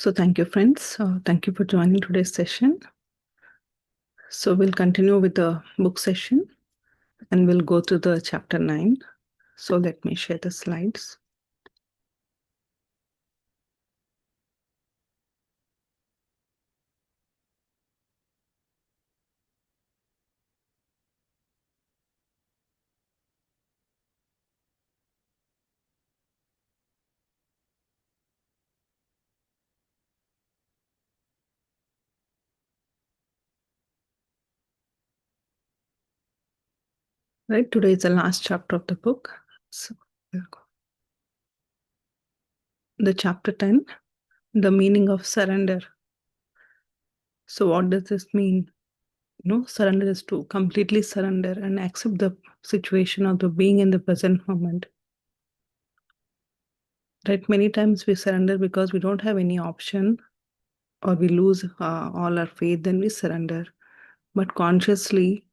So thank you, friends. Thank you for joining today's session. So we'll continue with the book session and we'll go to the chapter 9. So let me share the slides. Right, today is the last chapter of the book. So we'll go. The chapter 10, the meaning of surrender. So what does this mean? Surrender is to completely surrender and accept the situation of the being in the present moment. Right, many times we surrender because we don't have any option or we lose all our faith, then we surrender. But consciously,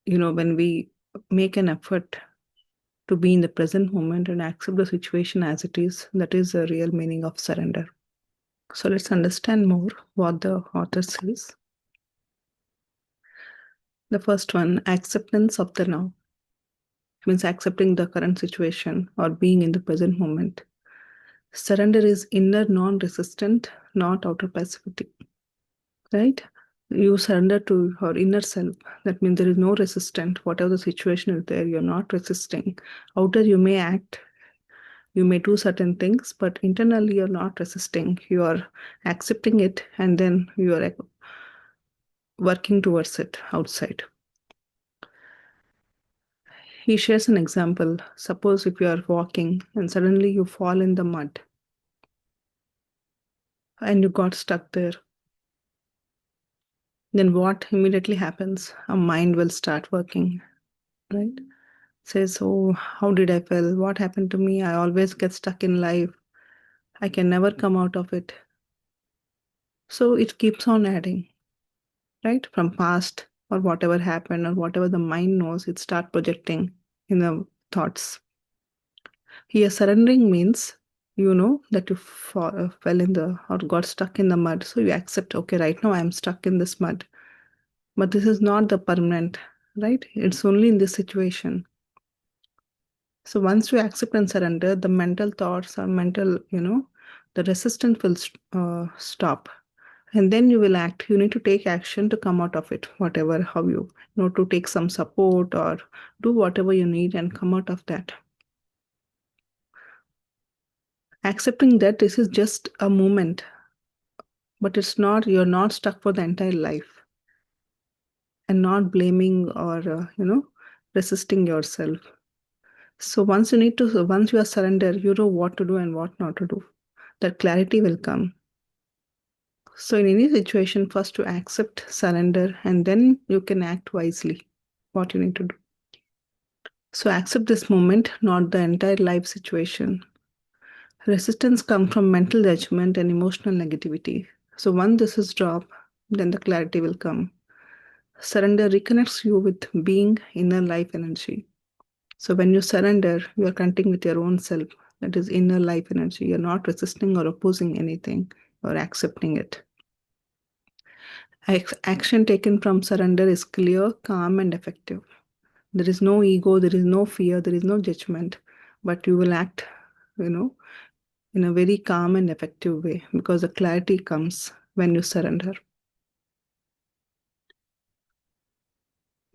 when we make an effort to be in the present moment and accept the situation as it is, that is the real meaning of surrender. So let's understand more what the author says. The first one, acceptance of the now, means accepting the current situation or being in the present moment. Surrender is inner non-resistant, not outer passivity, right? You surrender to your inner self. That means there is no resistance. Whatever the situation is there, you're not resisting. Outer, you may act, you may do certain things, but internally you're not resisting. You are accepting it and then you are working towards it outside. He shares an example. Suppose if you are walking and suddenly you fall in the mud and you got stuck there, then what immediately happens? A mind will start working, right? Says, oh, how did I fail? What happened to me? I always get stuck in life. I can never come out of it. So it keeps on adding, right? From past or whatever happened or whatever the mind knows, it start projecting in the thoughts. Here, surrendering means that you fell in the or got stuck in the mud. So you accept, okay, right now I'm stuck in this mud. But this is not the permanent, right? It's only in this situation. So once you accept and surrender, the mental thoughts or mental, the resistance will stop. And then you will act. You need to take action to come out of it, whatever, how to take some support or do whatever you need and come out of that. Accepting that this is just a moment, but you're not stuck for the entire life and not blaming or, resisting yourself. So once you are surrendered, you know what to do and what not to do. That clarity will come. So in any situation, first to accept, surrender, and then you can act wisely what you need to do. So accept this moment, not the entire life situation. Resistance comes from mental judgment and emotional negativity. So once this is dropped, then the clarity will come. Surrender reconnects you with being inner life energy. So when you surrender, you are connecting with your own self. That is inner life energy. You're not resisting or opposing anything or accepting it. Action taken from surrender is clear, calm, and effective. There is no ego, there is no fear, there is no judgment, but you will act, in a very calm and effective way because the clarity comes when you surrender.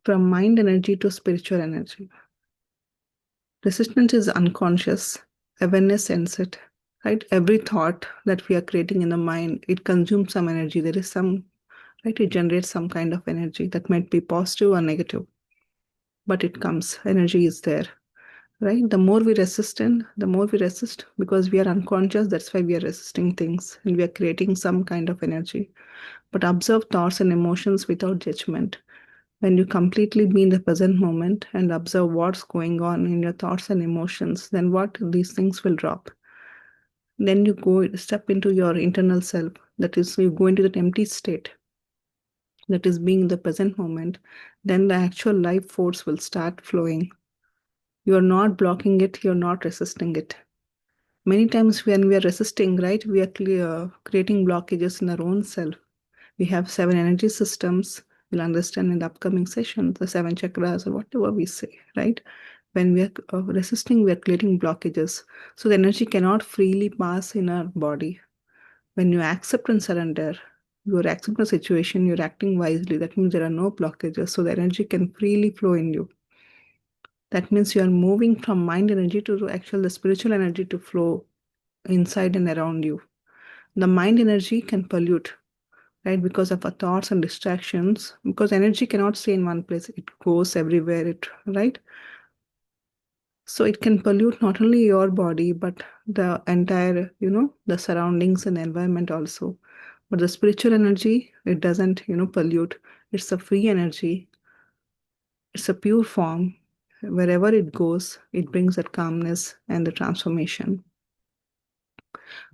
From mind energy to spiritual energy. Resistance is unconscious, awareness ends it, right? Every thought that we are creating in the mind, it consumes some energy. There is some, right? It generates some kind of energy that might be positive or negative, but it comes, energy is there. Right? The more we resist because we are unconscious. That's why we are resisting things and we are creating some kind of energy. But observe thoughts and emotions without judgment. When you completely be in the present moment and observe what's going on in your thoughts and emotions, then what these things will drop. Then you step into your internal self. That is, you go into that empty state. That is being in the present moment. Then the actual life force will start flowing. You're not blocking it, you're not resisting it. Many times when we are resisting, right, we are creating blockages in our own self. We have 7 energy systems. We'll understand in the upcoming session, the 7 chakras or whatever we say, right? When we are resisting, we are creating blockages. So the energy cannot freely pass in our body. When you accept and surrender, you are accepting the situation, you're acting wisely. That means there are no blockages. So the energy can freely flow in you. That means you are moving from mind energy to the spiritual energy to flow inside and around you. The mind energy can pollute, right? Because of our thoughts and distractions, because energy cannot stay in one place. It goes everywhere, right? So it can pollute not only your body, but the entire, the surroundings and environment also. But the spiritual energy, it doesn't, pollute. It's a free energy. It's a pure form. Wherever it goes, it brings that calmness and the transformation.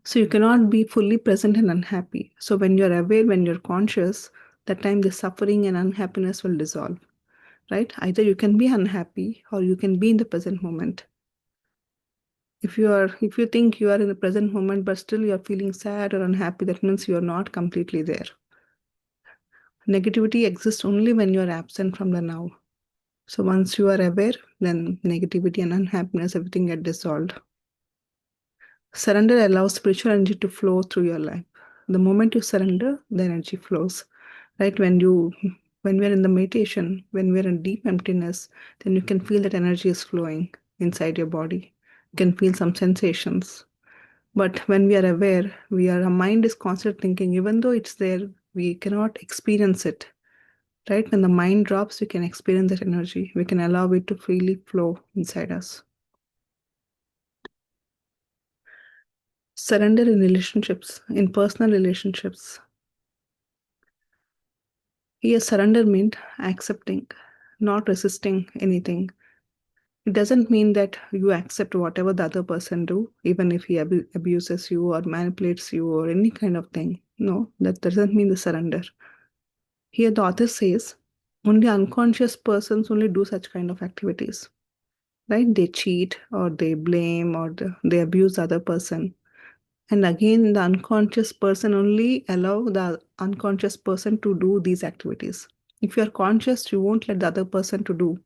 So you cannot be fully present and unhappy. So when you're aware, when you're conscious, that time the suffering and unhappiness will dissolve, right? Either you can be unhappy or you can be in the present moment. If you think you are in the present moment, but still you're feeling sad or unhappy, that means you're not completely there. Negativity exists only when you're absent from the now. So once you are aware, then negativity and unhappiness, everything get dissolved. Surrender allows spiritual energy to flow through your life. The moment you surrender, the energy flows. Right? When we're in the meditation, when we're in deep emptiness, then you can feel that energy is flowing inside your body. You can feel some sensations. But when we are aware, our mind is constantly thinking, even though it's there, we cannot experience it. Right? When the mind drops, we can experience that energy. We can allow it to freely flow inside us. Surrender in relationships, in personal relationships. Here, surrender means accepting, not resisting anything. It doesn't mean that you accept whatever the other person do, even if he abuses you or manipulates you or any kind of thing. No, that doesn't mean the surrender. Here, the author says only unconscious persons only do such kind of activities, right? They cheat or they blame or they abuse the other person. And again, the unconscious person only allow the unconscious person to do these activities. If you are conscious, you won't let the other person to do.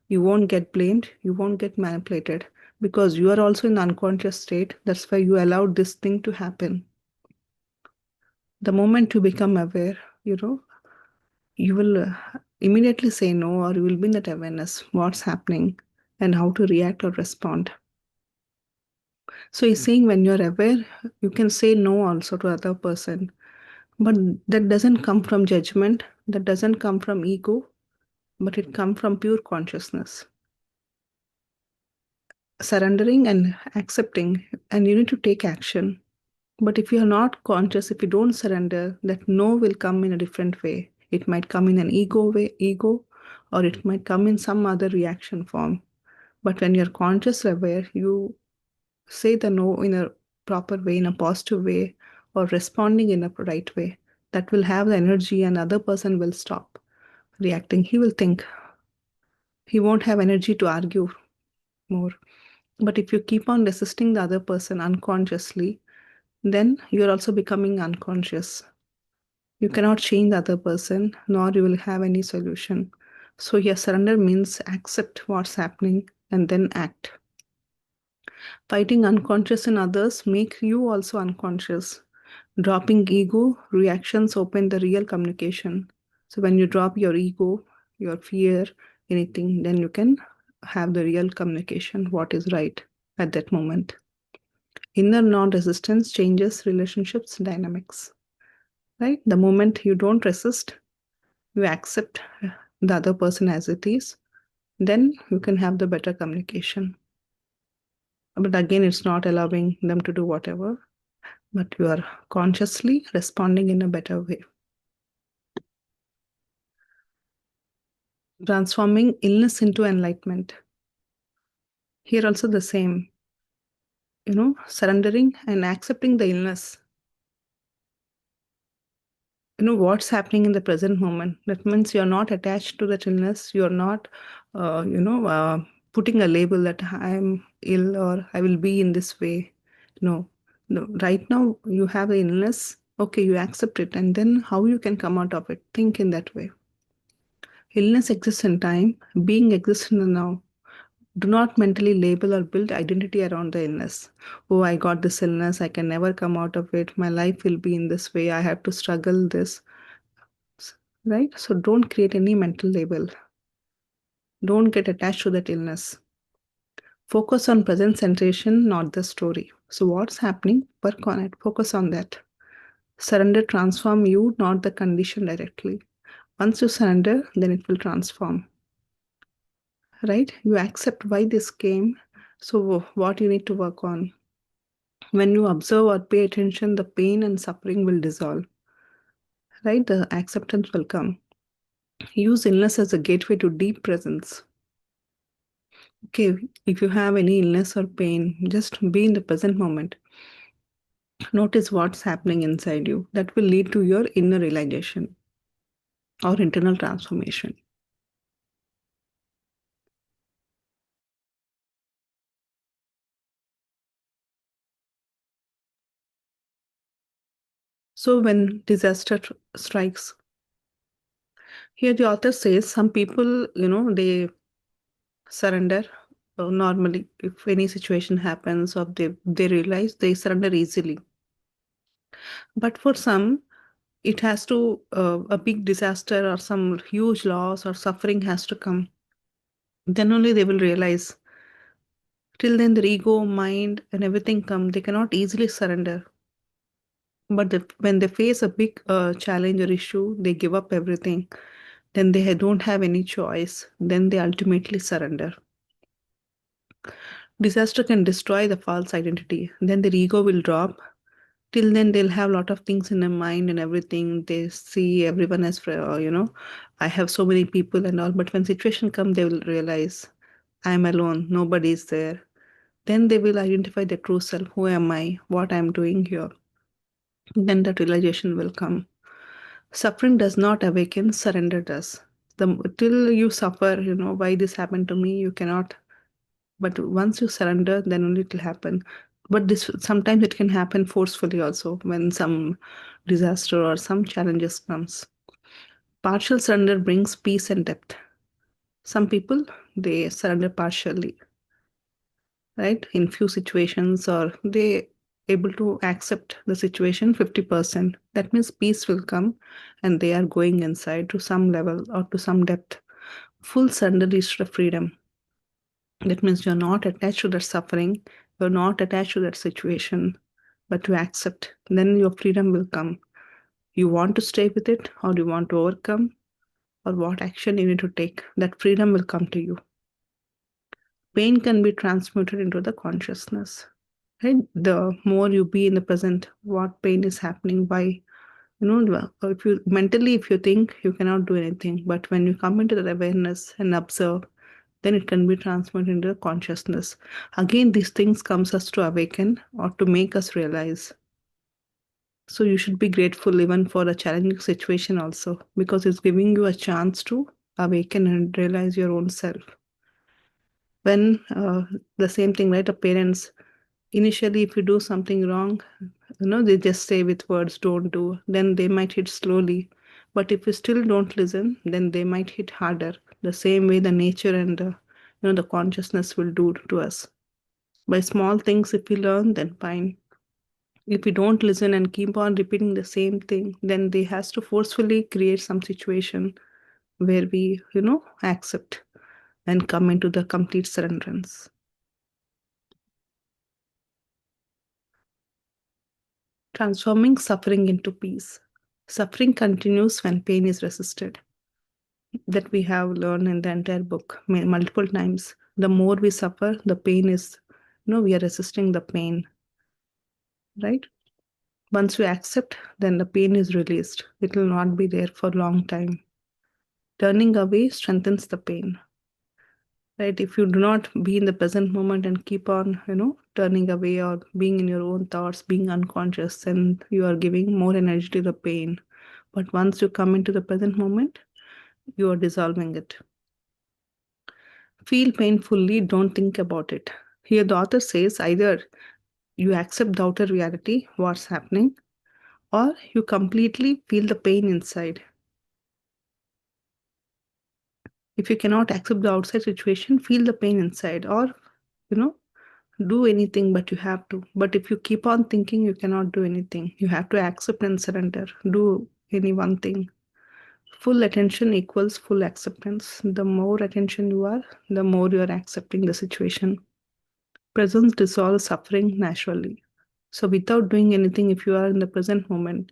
You won't get blamed. You won't get manipulated because you are also in the unconscious state. That's why you allowed this thing to happen. The moment you become aware, you will immediately say no, or you will be in that awareness, what's happening and how to react or respond. So he's saying when you're aware, you can say no also to other person. But that doesn't come from judgment, that doesn't come from ego, but it comes from pure consciousness. Surrendering and accepting, and you need to take action. But if you are not conscious, if you don't surrender, that no will come in a different way. It might come in an ego, or it might come in some other reaction form. But when you're conscious aware, you say the no in a proper way, in a positive way, or responding in a right way. That will have the energy, and other person will stop reacting. He will think. He won't have energy to argue more. But if you keep on resisting the other person unconsciously, then you're also becoming unconscious. You cannot change the other person, nor you will have any solution. So here, surrender means accept what's happening and then act. Fighting unconscious in others make you also unconscious. Dropping ego, reactions open the real communication. So when you drop your ego, your fear, anything, then you can have the real communication, what is right at that moment. Inner non-resistance changes relationships dynamics, right? The moment you don't resist, you accept the other person as it is, then you can have the better communication. But again, it's not allowing them to do whatever, but you are consciously responding in a better way. Transforming illness into enlightenment. Here also the same, surrendering and accepting the illness. What's happening in the present moment. That means you're not attached to that illness. You're not, putting a label that I'm ill or I will be in this way. No, no. Right now, you have the illness. Okay, you accept it. And then how you can come out of it? Think in that way. Illness exists in time, being exists in the now. Do not mentally label or build identity around the illness. Oh, I got this illness. I can never come out of it. My life will be in this way. I have to struggle this. Right? So don't create any mental label. Don't get attached to that illness. Focus on present sensation, not the story. So what's happening? Work on it. Focus on that. Surrender transform you, not the condition directly. Once you surrender, then it will transform. Right? You accept why this came. So what you need to work on. When you observe or pay attention, the pain and suffering will dissolve. Right? The acceptance will come. Use illness as a gateway to deep presence. Okay, if you have any illness or pain, just be in the present moment. Notice what's happening inside you. That will lead to your inner realization or internal transformation. So when disaster strikes, here the author says some people, they surrender normally. If any situation happens or they realize, they surrender easily. But for some, it has to, a big disaster or some huge loss or suffering has to come. Then only they will realize. Till then, their ego, mind, and everything come. They cannot easily surrender. But when they face a big challenge or issue, they give up everything. Then they don't have any choice. Then they ultimately surrender. Disaster can destroy the false identity. Then their ego will drop. Till then, they'll have a lot of things in their mind and everything. They see everyone as, I have so many people and all. But when situation comes, they will realize, I'm alone. Nobody is there. Then they will identify their true self. Who am I? What I'm doing here? Then that realization will come. Suffering does not awaken, surrender does. Till you suffer, why this happened to me, you cannot. But once you surrender, then only it will happen. But this sometimes it can happen forcefully also when some disaster or some challenges comes. Partial surrender brings peace and depth. Some people they surrender partially, right? In few situations, or they able to accept the situation 50%. That means peace will come and they are going inside to some level or to some depth. Full surrender is the freedom. That means you're not attached to that suffering, you're not attached to that situation, but to accept. Then your freedom will come. You want to stay with it, or you want to overcome, or what action you need to take. That freedom will come to you. Pain can be transmuted into the consciousness. Right? The more you be in the present, what pain is happening, why, if you mentally, if you think, you cannot do anything. But when you come into the awareness and observe, then it can be transformed into consciousness. Again, these things comes us to awaken or to make us realize. So you should be grateful even for a challenging situation also, because it's giving you a chance to awaken and realize your own self. When the same thing, right? The parents, initially, if you do something wrong, they just say with words, don't do, then they might hit slowly. But if you still don't listen, then they might hit harder. The same way the nature and the consciousness will do to us. By small things, if we learn, then fine. If we don't listen and keep on repeating the same thing, then they has to forcefully create some situation where we, accept and come into the complete surrenderance. Transforming suffering into peace. Suffering continues when pain is resisted. That we have learned in the entire book multiple times. The more we suffer, the pain is, we are resisting the pain, right? Once we accept, then the pain is released. It will not be there for a long time. Turning away strengthens the pain, right? If you do not be in the present moment and keep on, turning away or being in your own thoughts, being unconscious, then you are giving more energy to the pain. But once you come into the present moment, you are dissolving it. Feel painfully, don't think about it. Here the author says either You accept the outer reality, what's happening, or you completely feel the pain inside. If you cannot accept the outside situation, feel the pain inside, or, you know, do anything, but you have to. But if you keep on thinking, you cannot do anything. You have to accept and surrender. Do any one thing. Full attention equals full acceptance. The more attention you are, the more you are accepting the situation. Presence dissolves suffering naturally. So without doing anything, if you are in the present moment,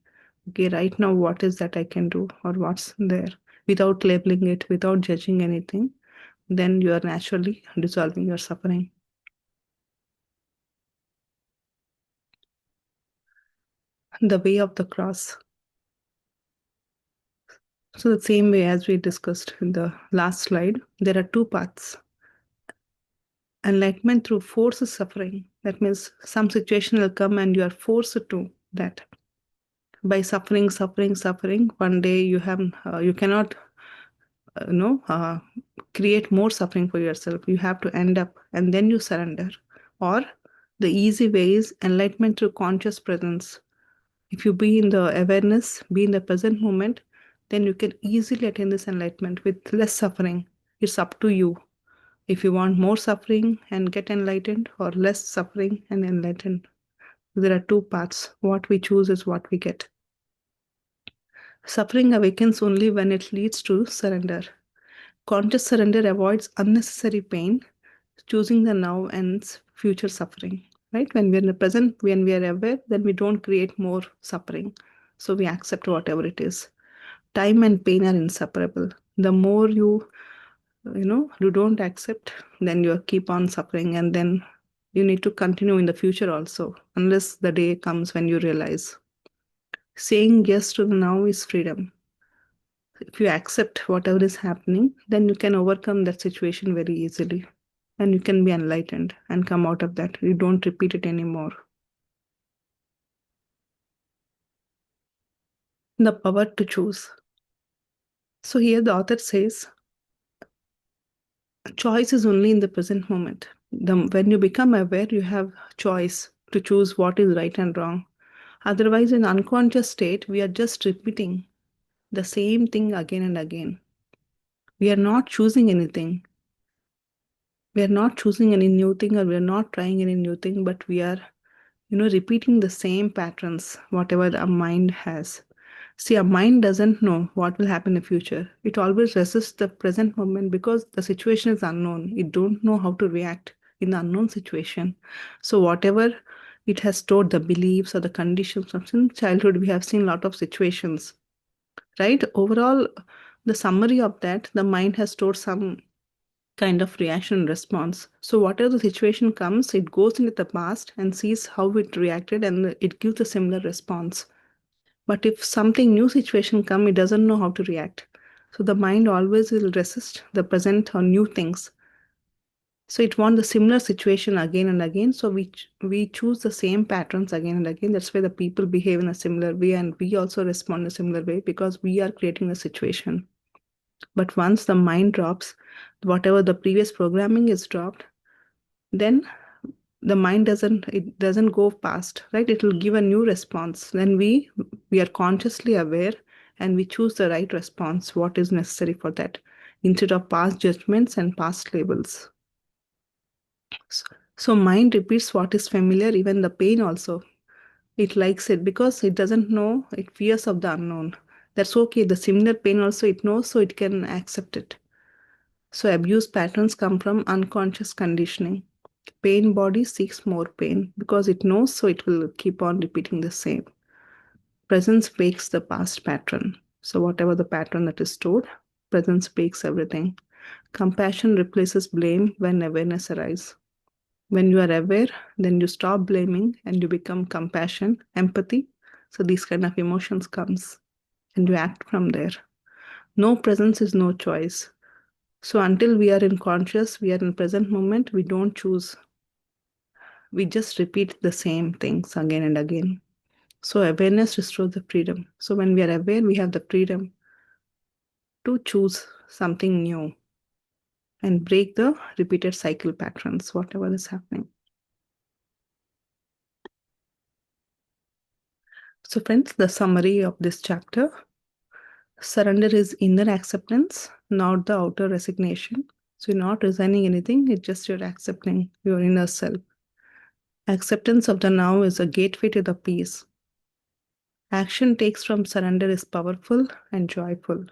okay, right now, what is that I can do or what's there? Without labeling it, without judging anything, then you are naturally dissolving your suffering. The way of the cross. So the same way as we discussed in the last slide, there are two paths. Enlightenment through force is suffering. That means some situation will come and you are forced to that. By suffering, suffering, suffering, one day you cannot, you know, create more suffering for yourself. You have to end up and then you surrender. Or the easy way is enlightenment through conscious presence. If you be in the awareness, be in the present moment, then you can easily attain this enlightenment with less suffering. It's up to you. If you want more suffering and get enlightened, or less suffering and enlightened, there are two paths. What we choose is what we get. Suffering awakens only when it leads to surrender. Conscious surrender avoids unnecessary pain. Choosing the now ends future suffering. Right? When we're in the present, when we are aware, then we don't create more suffering. So we accept whatever it is. Time and pain are inseparable. The more you don't accept, then you keep on suffering, and then you need to continue in the future also, unless the day comes when you realize. Saying yes to the now is freedom. If you accept whatever is happening, then you can overcome that situation very easily, and you can be enlightened and come out of that. You don't repeat it anymore. The power to choose. So here the author says, choice is only in the present moment. When you become aware, you have choice to choose what is right and wrong. Otherwise, in unconscious state, we are just repeating the same thing again and again. We are not choosing anything. We are not choosing any new thing, or we are not trying any new thing, but we are, repeating the same patterns, whatever our mind has. See, our mind doesn't know what will happen in the future. It always resists the present moment because the situation is unknown. It don't know how to react in the unknown situation. So whatever it has stored, the beliefs or the conditions from since childhood, we have seen a lot of situations, right? Overall, the summary of that, the mind has stored some kind of reaction and response. So whatever the situation comes, it goes into the past and sees how it reacted, and it gives a similar response. But if something new situation come, it doesn't know how to react. So the mind always will resist the present or new things. So it wants the similar situation again and again. So we choose the same patterns again and again. That's why the people behave in a similar way, and we also respond in a similar way because we are creating the situation. But once the mind drops, whatever the previous programming is dropped, then the mind doesn't go past, right? It will give a new response. Then we are consciously aware, and we choose the right response, what is necessary for that, instead of past judgments and past labels. So mind repeats what is familiar, even the pain also. It likes it because it doesn't know, it fears of the unknown. That's okay. The similar pain also it knows, so it can accept it. So abuse patterns come from unconscious conditioning. Pain body seeks more pain because it knows, so it will keep on repeating the same. Presence breaks the past pattern. So whatever the pattern that is stored, presence breaks everything. Compassion replaces blame when awareness arises. When you are aware, then you stop blaming and you become compassion, empathy. So these kind of emotions comes and you act from there. No presence is no choice. So until we are in conscious, we are in present moment, we don't choose. We just repeat the same things again and again. So awareness restores the freedom. So when we are aware, we have the freedom to choose something new and break the repeated cycle patterns, whatever is happening. So, friends, the summary of this chapter: surrender is inner acceptance, not the outer resignation. So, you're not resigning anything, it's just you're accepting your inner self. Acceptance of the now is a gateway to the peace. Action takes from surrender is powerful and joyful,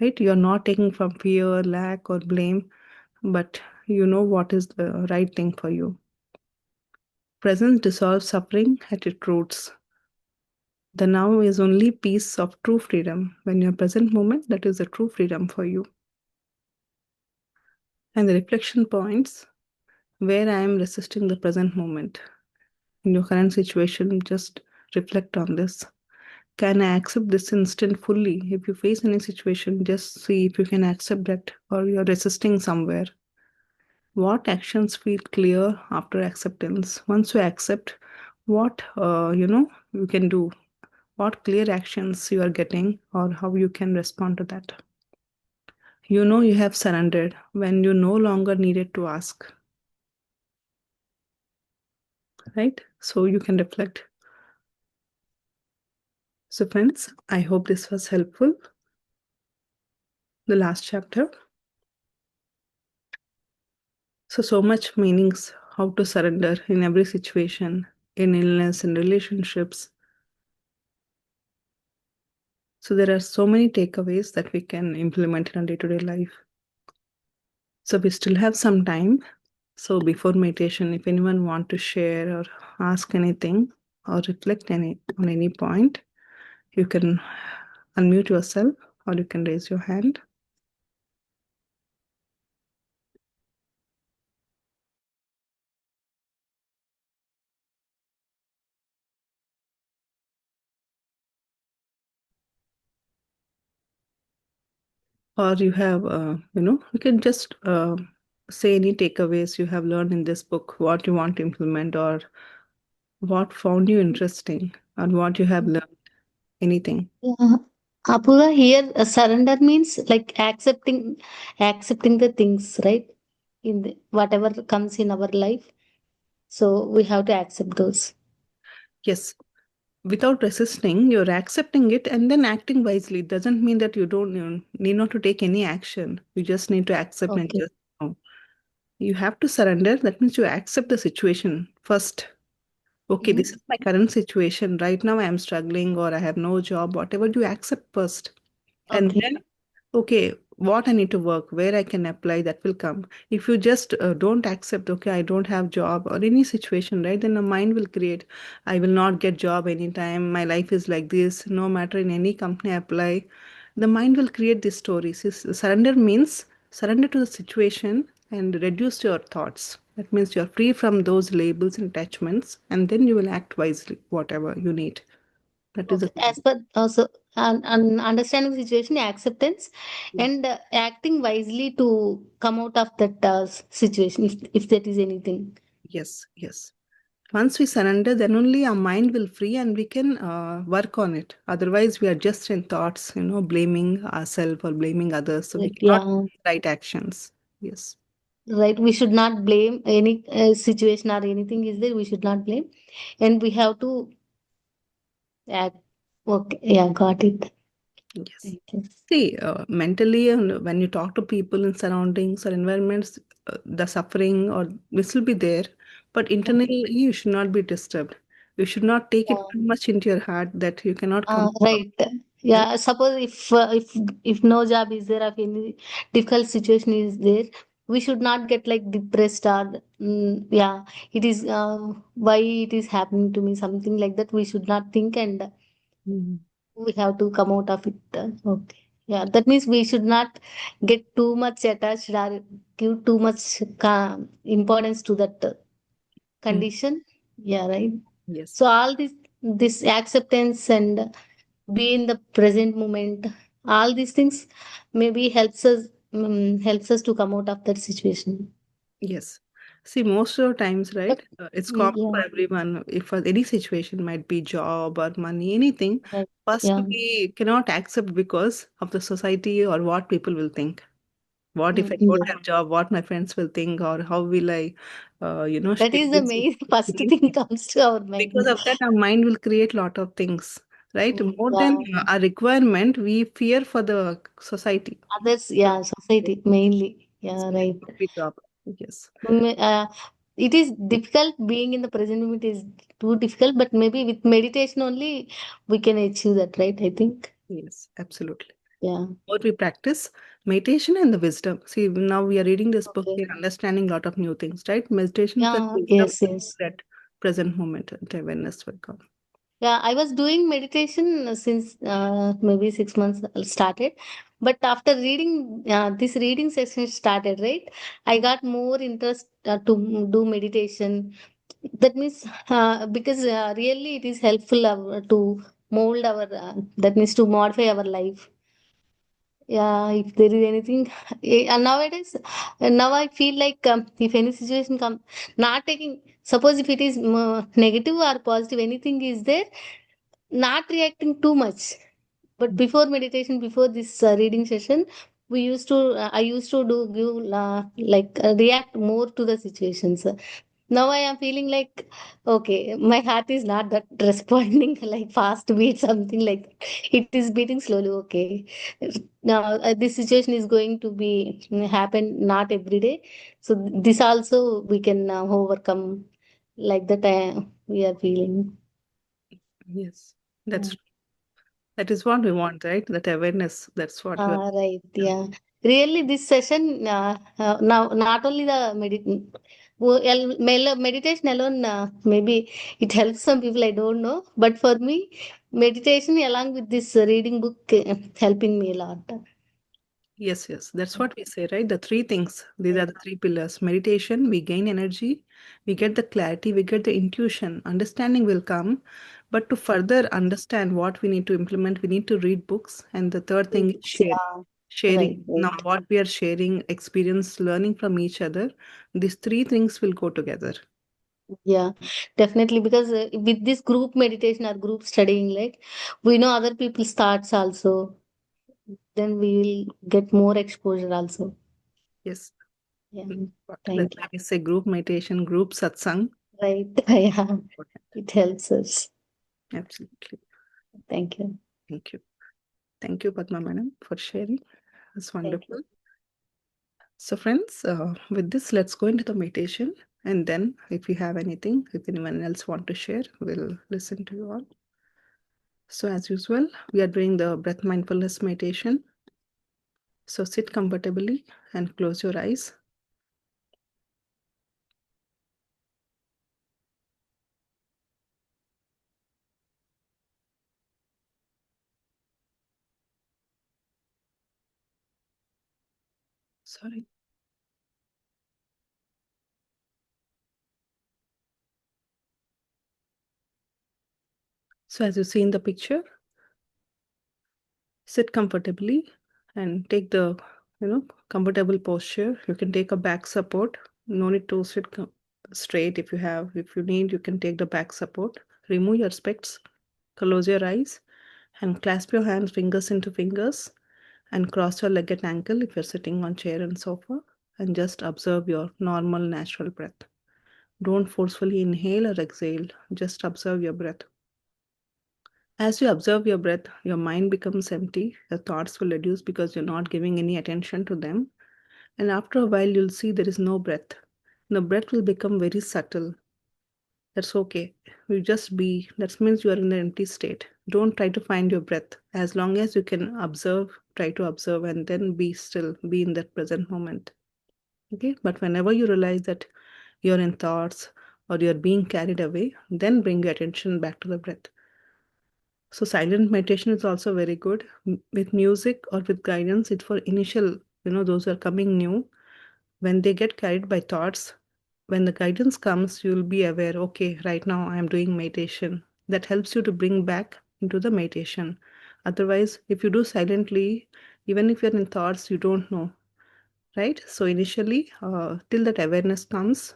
right? You're not taking from fear, lack, or blame, but you know what is the right thing for you. Presence dissolves suffering at its roots. The now is only peace of true freedom. When you're present moment, that is the true freedom for you. And the reflection points where I am resisting the present moment. In your current situation, just reflect on this. Can I accept this instant fully? If you face any situation, just see if you can accept that or you're resisting somewhere. What actions feel clear after acceptance? Once you accept, what you can do, what clear actions you are getting, or how you can respond to that. You know you have surrendered when you no longer needed to ask, right? So you can reflect. So, friends, I hope this was helpful. The last chapter. So much meanings how to surrender in every situation, in illness, in relationships. So there are so many takeaways that we can implement in our day-to-day life. So we still have some time. So before meditation, if anyone want to share or ask anything or reflect on any point, you can unmute yourself or you can raise your hand. Or you have, you can just say any takeaways you have learned in this book, what you want to implement, or what found you interesting, or what you have learned, anything. Yeah. Apurva, here surrender means like accepting the things, right? In the, whatever comes in our life. So we have to accept those. Yes, without resisting, you're accepting it and then acting wisely. It doesn't mean that you need not to take any action. You just need to accept and Okay. just know. You have to surrender. That means you accept the situation first. Okay, this Mhm. is my current situation. Right now, I am struggling or I have no job, whatever you accept first. And Okay. then, okay, what I need to work, where I can apply, that will come. If you just don't accept, okay, I don't have job or any situation, right? Then the mind will create, I will not get job anytime. My life is like this. No matter in any company I apply, the mind will create these stories. Surrender means surrender to the situation and reduce your thoughts. That means you're free from those labels and attachments, and then you will act wisely, whatever you need. That is Okay. the As per also understanding the situation, acceptance, and acting wisely to come out of that situation, if that is anything. yes, yes. Once we surrender, then only our mind will free and we can work on it. Otherwise, we are just in thoughts, blaming ourselves or blaming others. So we Like, cannot yeah. take right actions. Yes. Right. We should not blame any situation or anything is there. We should not blame, and we have to act. Okay. Yeah. Got it. Yes. Thank you. See, mentally, and when you talk to people in surroundings or environments, the suffering or this will be there, but internally, you should not be disturbed. You should not take it Yeah. too much into your heart that you cannot come out. Right. Yeah. Suppose if no job is there, if any difficult situation is there, we should not get like depressed or yeah, it is why it is happening to me, something like that. We should not think, and Mhm. we have to come out of it. Okay. Yeah. That means we should not get too much attached or give too much importance to that Mm. condition. Yeah. Right. Yes. So all this acceptance and be in the present moment, all these things maybe helps us to come out of that situation. Yes. See, most of the times, But right, it's common for yeah, everyone. If for any situation might be job or money, anything, right. first Yeah. we cannot accept because of the society or what people will think. What if I don't Yes. have job? What my friends will think, or how will I, That stay is the this main first main thing thing. comes to our Because mind. of that, our mind will create lot of things. right? More than Yeah. our requirement, we fear for the society. Others, yeah, society mainly. Yeah, That's right. what we talk. Yes, It is difficult being in the present moment is too difficult, but maybe with meditation only we can achieve that, right? I think. yes, absolutely. Yeah. More we practice meditation and the wisdom. See, now we are reading this book, Okay. we are understanding a lot of new things, right? Meditation plus Yeah, wisdom, yes, yes. that present moment, and awareness will come. Yeah, I was doing meditation since maybe 6 months started, but after reading this reading session started, right? I got more interest to do meditation. That means because really it is helpful to mold our that means to modify our life. Yeah, if there is anything, and nowadays, now I feel like if any situation come, not taking, suppose if it is negative or positive, anything is there, not reacting too much. But before meditation, before this reading session, I used to do give react more to the situations. Now I am feeling like, okay, my heart is not that responding like fast beat, something like that. It is beating slowly. Okay, now this situation is going to be happen not every day. So this also we can overcome like that. We are feeling. Yes, that is what we want, right? That awareness. That's what you are. Right, yeah. Really, this session now not only the meditation alone, maybe it helps some people. I don't know, but for me, meditation along with this reading book helping me a lot. Yes, yes. That's what we say, right? The three things. These are the three pillars. Meditation, we gain energy, we get the clarity, we get the intuition. Understanding will come. But to further understand what we need to implement, we need to read books. And the third Read thing is books, share. yeah. Right, Sharing. Now, right. what we are sharing, experience, learning from each other, these three things will go together. Yeah, definitely. Because with this group meditation or group studying, like we know other people's thoughts also, then we will get more exposure also. Yes. Yeah, That's thank you. why we say group meditation, group satsang. Right. Yeah, it helps us. Absolutely. Thank you. Thank you. Thank you, Padma Madam, for sharing. It's Thank you. wonderful. So, friends, with this, let's go into the meditation. And then, if you have anything, if anyone else want to share, we'll listen to you all. So, as usual, we are doing the breath mindfulness meditation. So, sit comfortably and close your eyes. Sorry. So, as you see in the picture, sit comfortably and take the comfortable posture. You can take a back support. No need to sit straight. If you need, you can take the back support. Remove your specs, close your eyes, and clasp your hands fingers into fingers, and cross your leg at ankle if you're sitting on chair and sofa, and just observe your normal natural breath. Don't forcefully inhale or exhale, just observe your breath. As you observe your breath, your mind becomes empty. Your thoughts will reduce because you're not giving any attention to them. And after a while, you'll see there is no breath. The breath will become very subtle. That's okay. You just be, that means you are in the empty state. Don't try to find your breath. As long as you can observe, try to observe and then be still, be in that present moment. Okay. But whenever you realize that you're in thoughts or you're being carried away, then bring your attention back to the breath. So silent meditation is also very good. With music or with guidance, it's for initial, those who are coming new. When they get carried by thoughts, when the guidance comes, you'll be aware, okay, right now I am doing meditation. That helps you to bring back into the meditation. Otherwise, if you do silently, even if you're in thoughts, you don't know, right? So initially, till that awareness comes,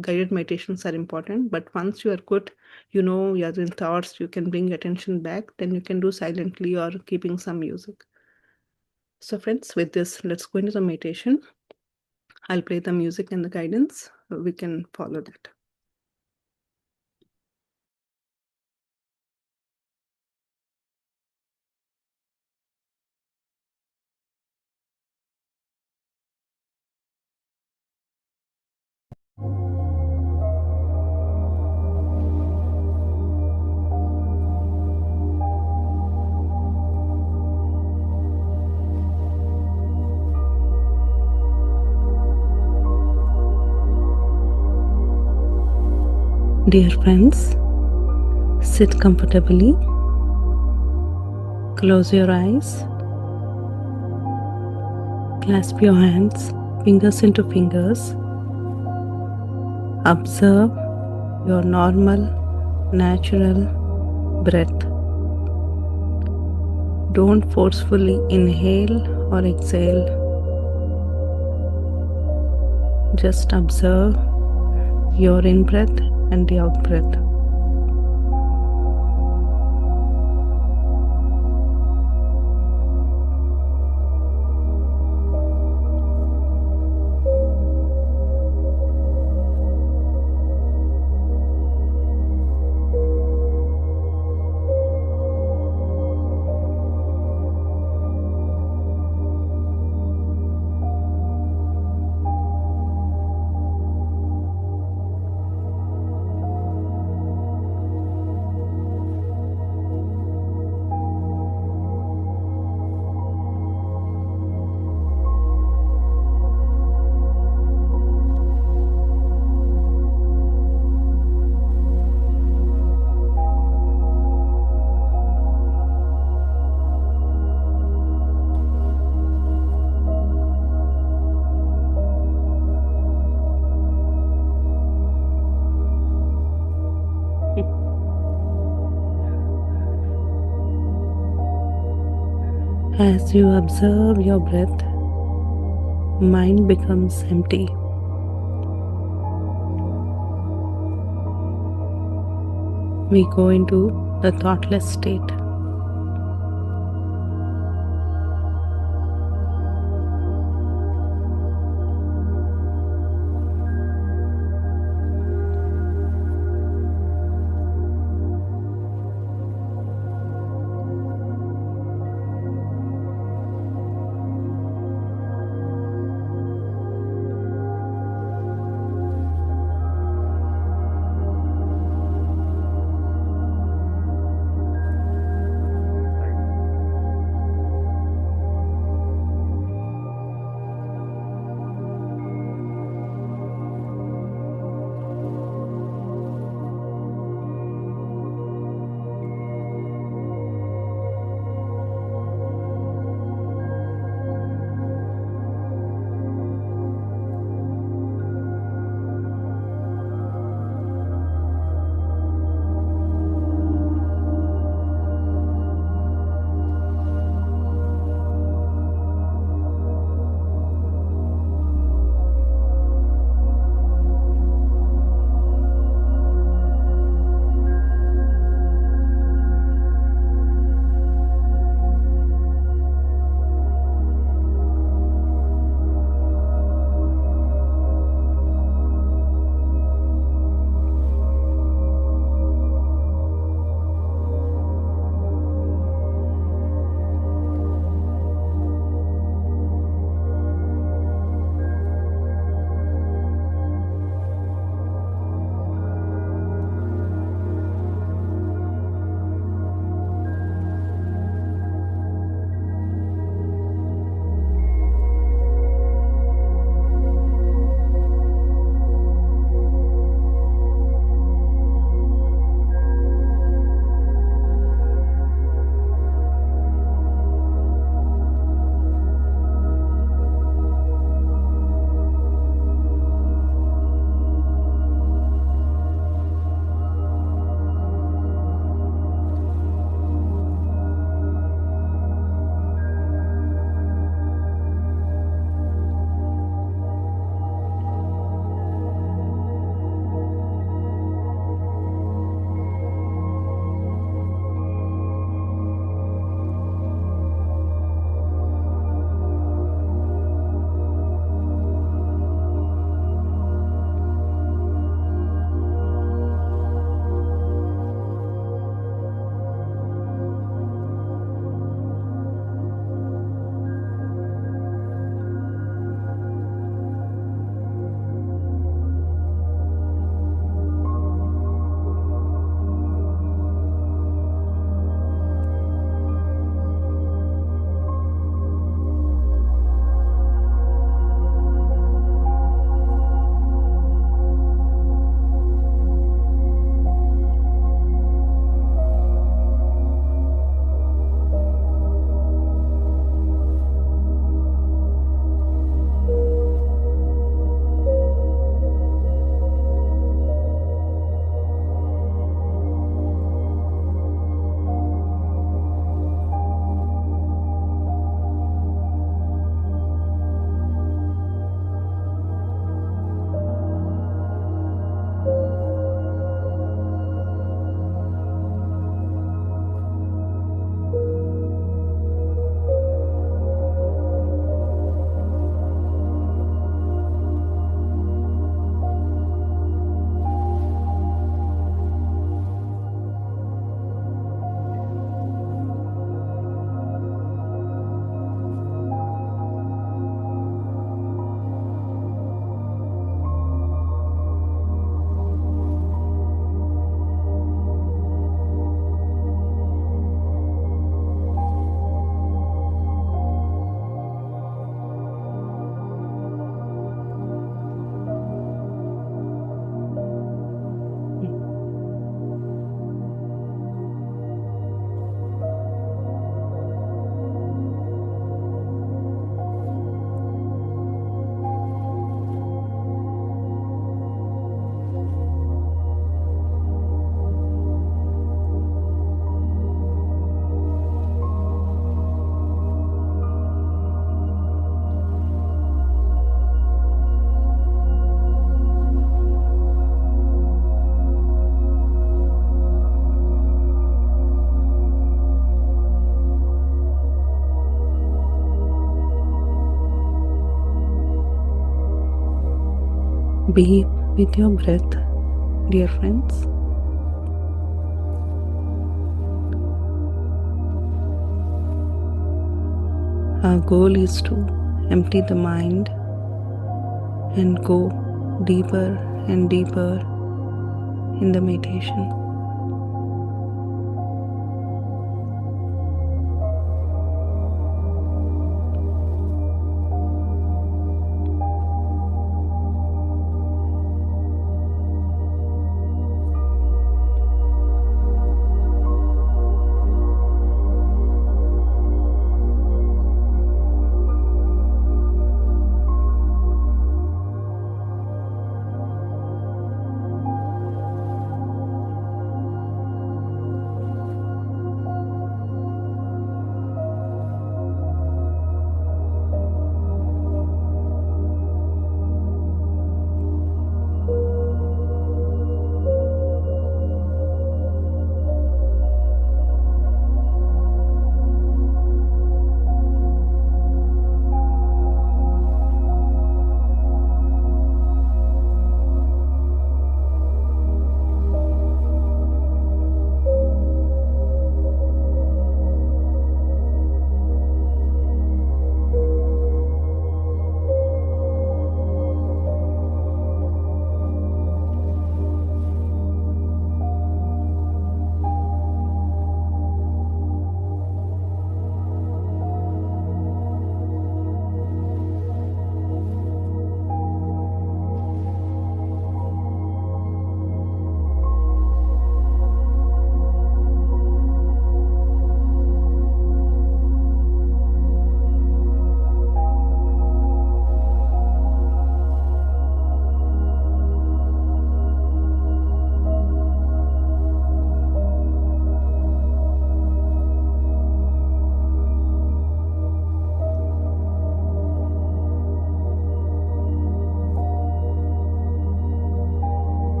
guided meditations are important. But once you are good, you're in thoughts, you can bring attention back, then you can do silently or keeping some music. So friends, with this, let's go into the meditation. I'll play the music and the guidance. We can follow that. Dear friends, sit comfortably, close your eyes, clasp your hands, fingers into fingers. Observe your normal, natural breath. Don't forcefully inhale or exhale. Just observe your in breath and the out breath. As you observe your breath, mind becomes empty. We go into the thoughtless state. Be with your breath, dear friends. Our goal is to empty the mind and go deeper and deeper in the meditation.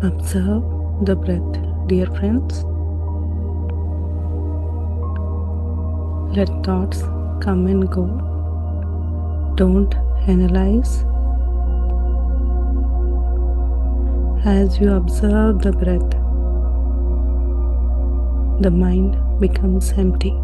Observe the breath, dear friends. Let thoughts come and go. Don't analyze. As you observe the breath, the mind becomes empty.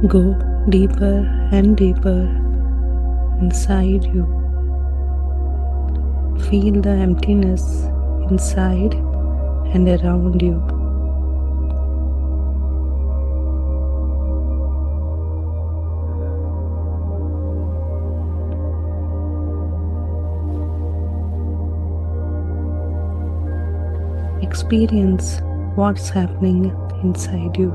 Go deeper and deeper inside you. Feel the emptiness inside and around you. Experience what's happening inside you.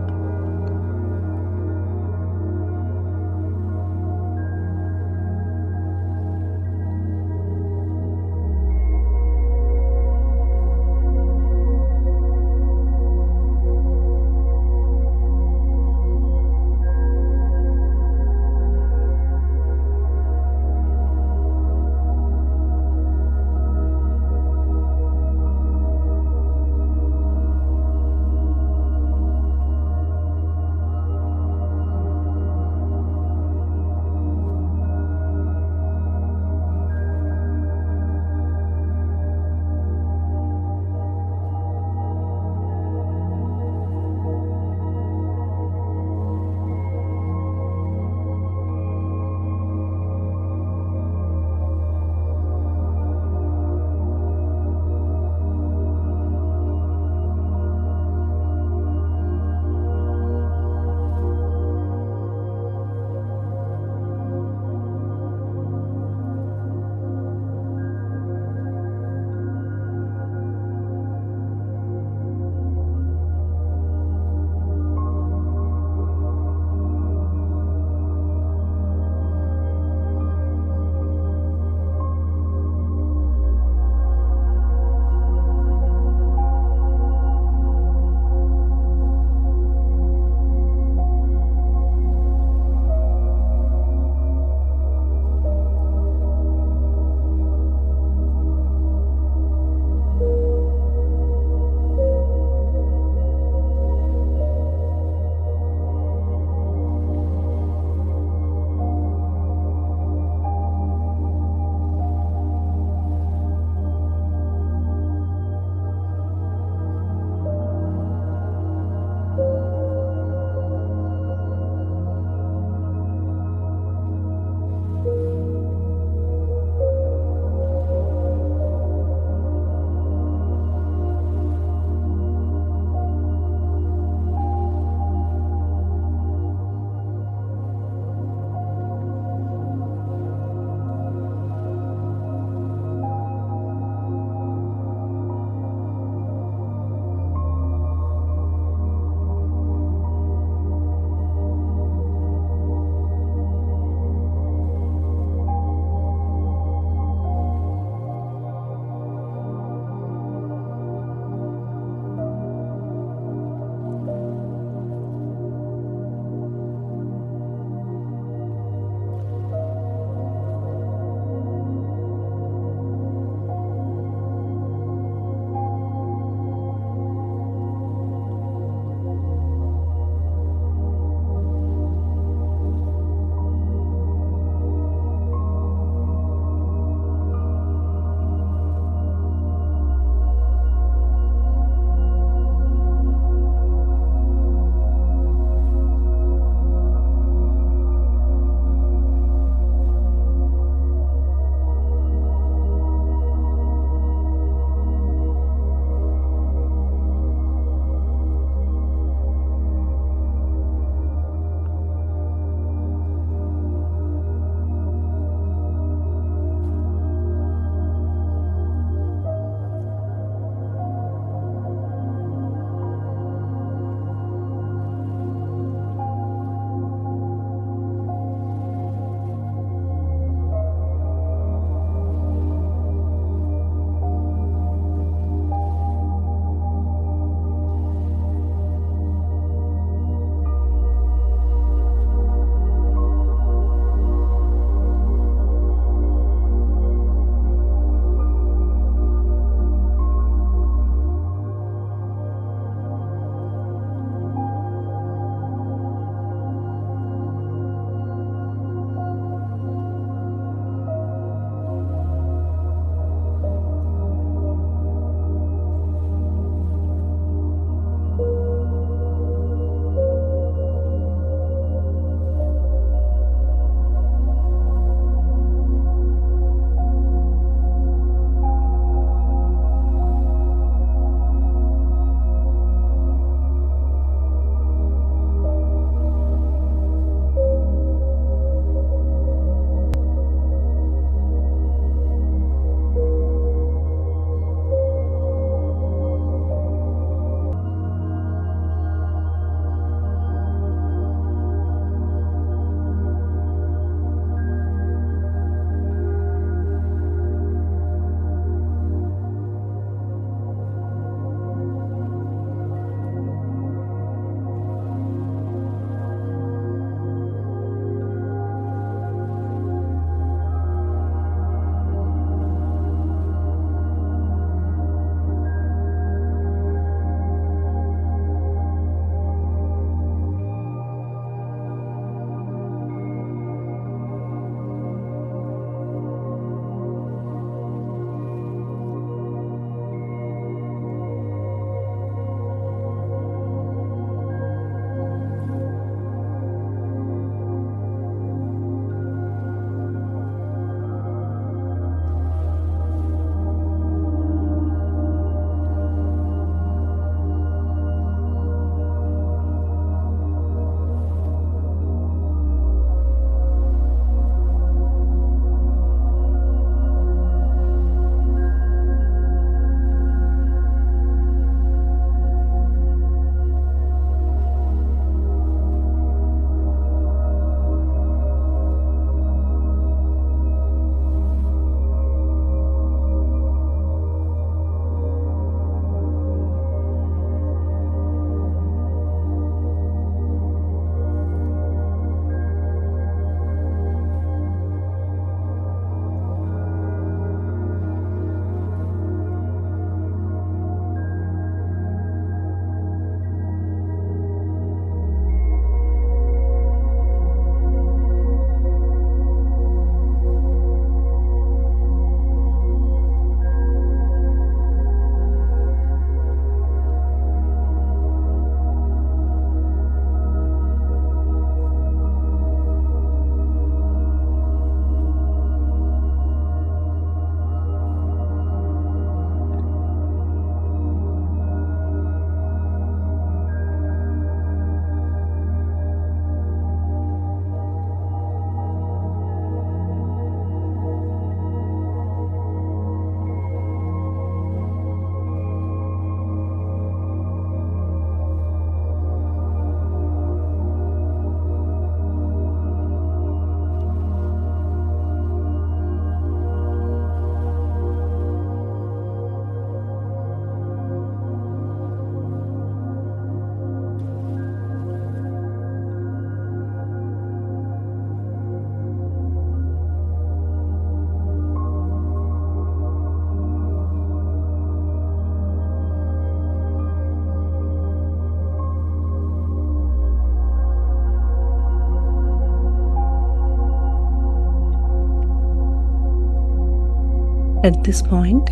At this point,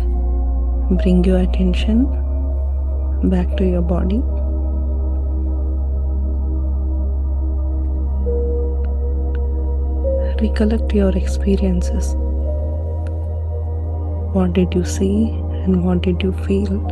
bring your attention back to your body. Recollect your experiences. What did you see and what did you feel?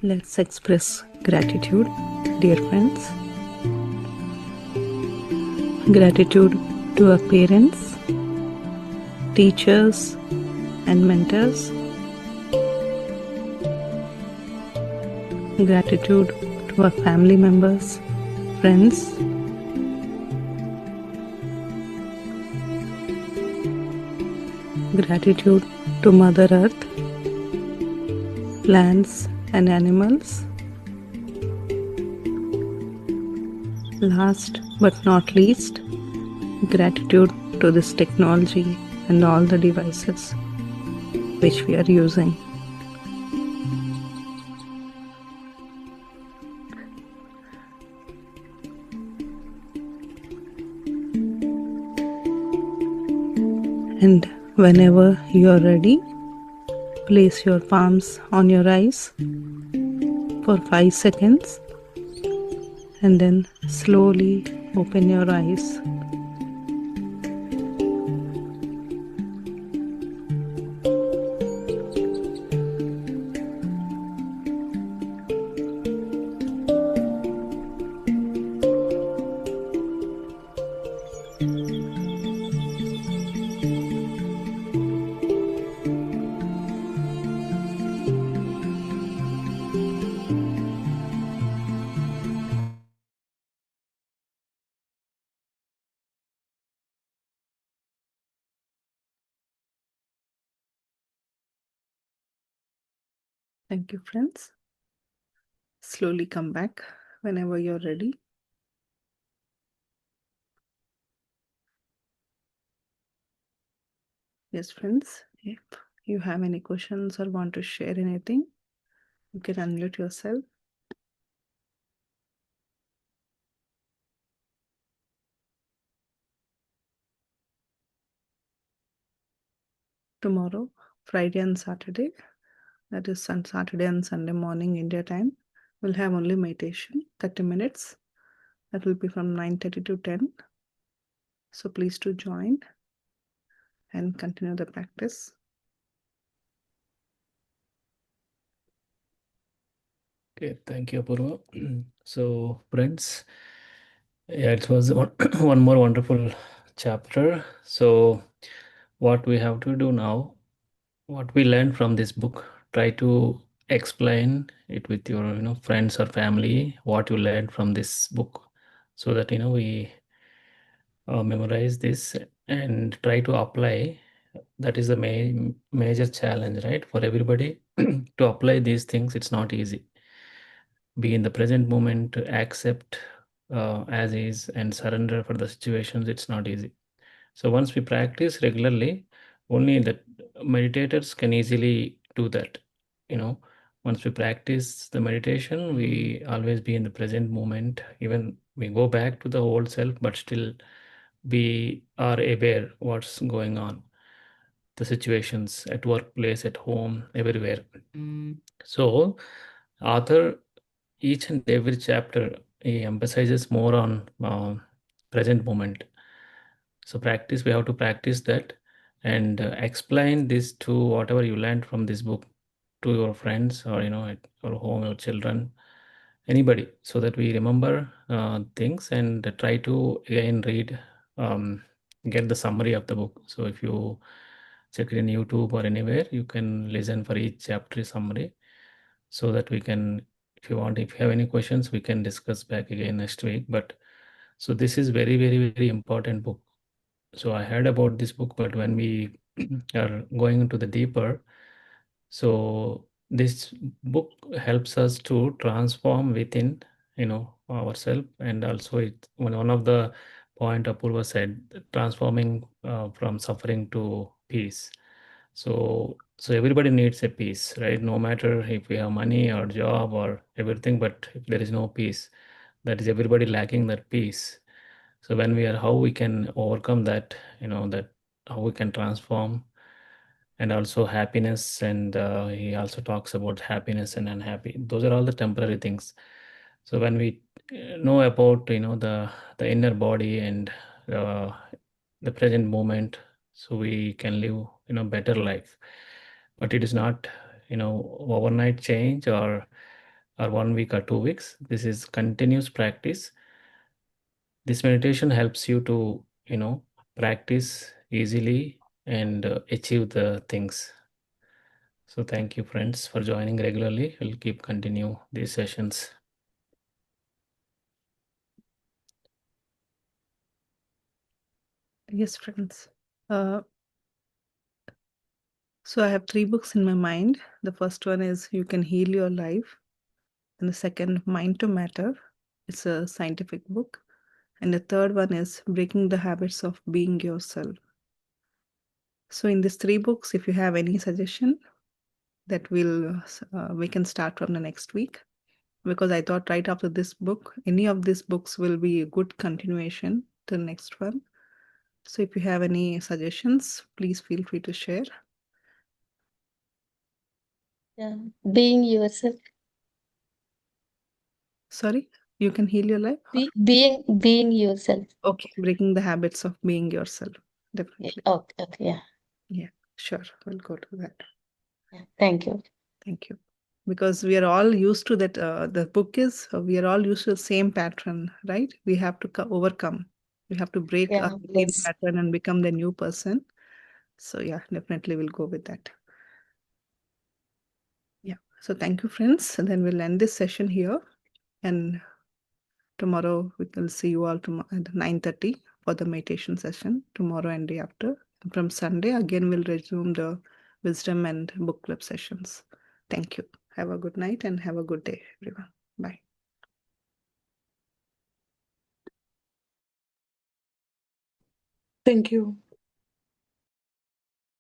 Let's express gratitude, dear friends. Gratitude to our parents, teachers, and mentors. Gratitude to our family members, friends. Gratitude to Mother Earth, plants, and animals. Last but not least, gratitude to this technology and all the devices which we are using. And whenever you are ready, place your palms on your eyes for 5 seconds and then slowly open your eyes. Thank you, friends. Slowly come back whenever you're ready. Yes, friends, if you have any questions or want to share anything, you can unmute yourself. Tomorrow, Friday and Saturday, that is Saturday and Sunday morning India time, we'll have only meditation, 30 minutes. That will be from 9:30 to 10. So please do join and continue the practice. Okay, thank you, Apurva. So, friends, yeah, it was one more wonderful chapter. So, what we have to do now, what we learned from this book, try to explain it with your friends or family what you learned from this book, so that we memorize this and try to apply. That is the major challenge, right, for everybody. To apply these things, it's not easy. Be in the present moment, accept as is, and surrender for the situations. It's not easy. So once we practice regularly, only the meditators can easily do that. Once we practice the meditation, we always be in the present moment. Even we go back to the old self, but still we are aware what's going on, the situations at workplace, at home, everywhere. So author, each and every chapter, he emphasizes more on present moment. So we have to practice that and explain this to whatever you learned from this book to your friends, or at your home, your children, anybody, so that we remember things and try to again read get the summary of the book. So if you check it in YouTube or anywhere, you can listen for each chapter summary, so that we can, if you want, if you have any questions, we can discuss back again next week. But so this is very, very, very important book. So I heard about this book, but when we are going into the deeper, so this book helps us to transform within, ourselves. And also it, one of the point Apurva said, transforming from suffering to peace. So everybody needs a peace, right? No matter if we have money or job or everything, but if there is no peace, that is everybody lacking that peace. So when we are, how we can overcome that, that how we can transform. And also happiness, and he also talks about happiness and unhappy. Those are all the temporary things. So when we know about, the inner body and uh, the present moment, so we can live, better life. But it is not, overnight change, or 1 week or 2 weeks. This is continuous practice. This meditation helps you to, practice easily and achieve the things. So thank you, friends, for joining regularly. We'll keep continue these sessions. Yes, friends. So I have 3 books in my mind. The first one is You Can Heal Your Life. And the second, Mind to Matter. It's a scientific book. And the third one is Breaking the Habits of Being Yourself. So in these 3 books, if you have any suggestion, that we can start from the next week. Because I thought right after this book, any of these books will be a good continuation to the next one. So if you have any suggestions, please feel free to share. Yeah, being yourself. Sorry, You Can Heal Your Life? Being yourself. Okay, Breaking the Habits of Being Yourself. Yeah, Definitely. okay, yeah. Yeah, sure. We'll go to that. Yeah. Thank you. Thank you. Because we are all used to that. The book is, we are all used to the same pattern, right? We have to overcome. We have to break Yeah, our routine yes. pattern and become the new person. So yeah, definitely we'll go with that. Yeah. So thank you, friends. And then we'll end this session here. And tomorrow we will see you all tomorrow at 9:30 for the meditation session tomorrow and day after. And from Sunday, again, we'll resume the wisdom and book club sessions. Thank you. Have a good night and have a good day, everyone. Bye. Thank you.